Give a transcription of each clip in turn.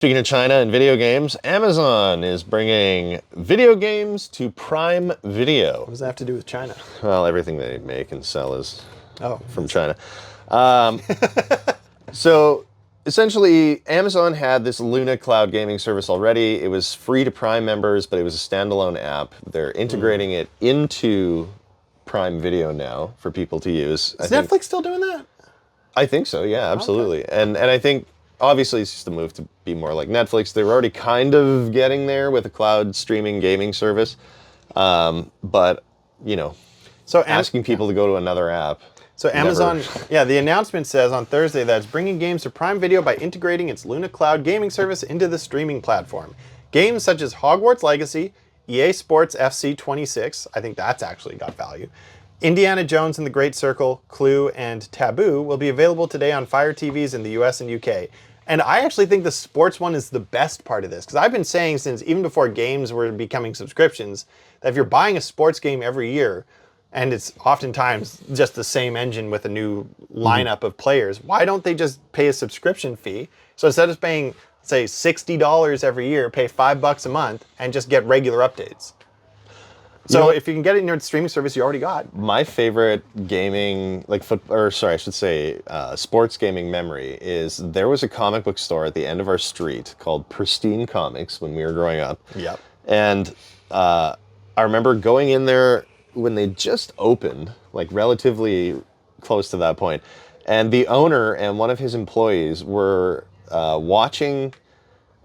Speaking of China and video games, Amazon is bringing video games to Prime Video. What does that have to do with China? Well, everything they make and sell is from China. So essentially, Amazon had this Luna cloud gaming service already. It was free to Prime members, but it was a standalone app. They're integrating it into Prime Video now for people to use. Is Netflix still doing that? I think so, yeah, absolutely. Okay. And I think, obviously, it's just a move to be more like Netflix. They were already kind of getting there with a cloud streaming gaming service. But, you know, so asking people to go to another app. So Amazon, the announcement says on Thursday that it's bringing games to Prime Video by integrating its Luna Cloud gaming service into the streaming platform. Games such as Hogwarts Legacy, EA Sports FC 26, I think that's actually got value, Indiana Jones and the Great Circle, Clue, and Taboo will be available today on Fire TVs in the US and UK. And I actually think the sports one is the best part of this, because I've been saying since even before games were becoming subscriptions, that if you're buying a sports game every year, and it's oftentimes just the same engine with a new lineup of players, why don't they just pay a subscription fee? So instead of paying, say, $60 every year, pay $5 a month and just get regular updates. So if you can get it in your streaming service you already got. My favorite gaming, sports gaming memory is there was a comic book store at the end of our street called Pristine Comics when we were growing up. Yep. And I remember going in there when they just opened, like relatively close to that point, and the owner and one of his employees were watching,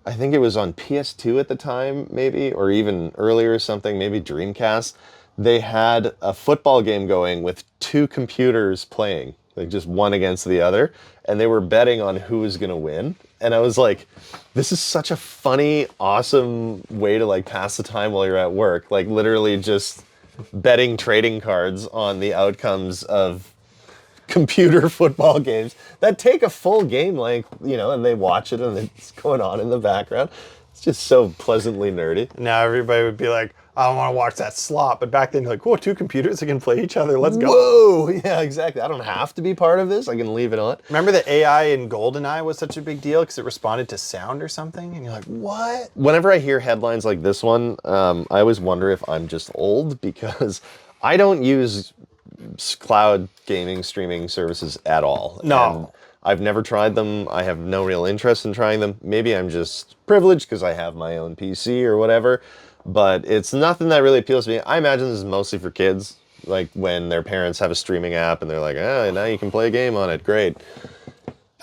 I think it was on PS2 at the time, maybe, or even earlier or something, maybe Dreamcast. They had a football game going with two computers playing, like just one against the other, and they were betting on who was going to win. And I was like, this is such a funny, awesome way to like pass the time while you're at work. Like literally just betting trading cards on the outcomes of computer football games that take a full game length, and they watch it and it's going on in the background. It's just so pleasantly nerdy. Now everybody would be like, I don't want to watch that slop. But back then, you're like, whoa, two computers that can play each other. Let's go. Whoa, yeah, exactly. I don't have to be part of this. I can leave it on. Remember the AI in GoldenEye was such a big deal because it responded to sound or something? And you're like, what? Whenever I hear headlines like this one, I always wonder if I'm just old because I don't use cloud gaming streaming services at all. No. And I've never tried them. I have no real interest in trying them. Maybe I'm just privileged because I have my own PC or whatever, but it's nothing that really appeals to me. I imagine this is mostly for kids, like when their parents have a streaming app and they're like, now you can play a game on it. Great.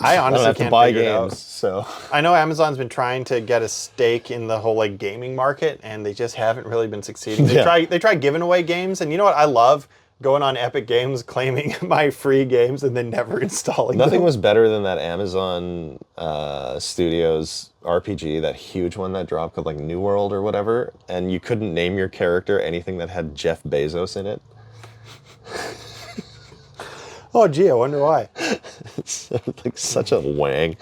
I honestly don't have can't to buy figure games, it out. So I know Amazon's been trying to get a stake in the whole like gaming market, and they just haven't really been succeeding. They try giving away games, and you know what I love? Going on Epic Games, claiming my free games, and then never installing them. Nothing was better than that Amazon Studios RPG, that huge one that dropped called like New World or whatever, and you couldn't name your character anything that had Jeff Bezos in it. Oh, gee, I wonder why. It's like such a wang.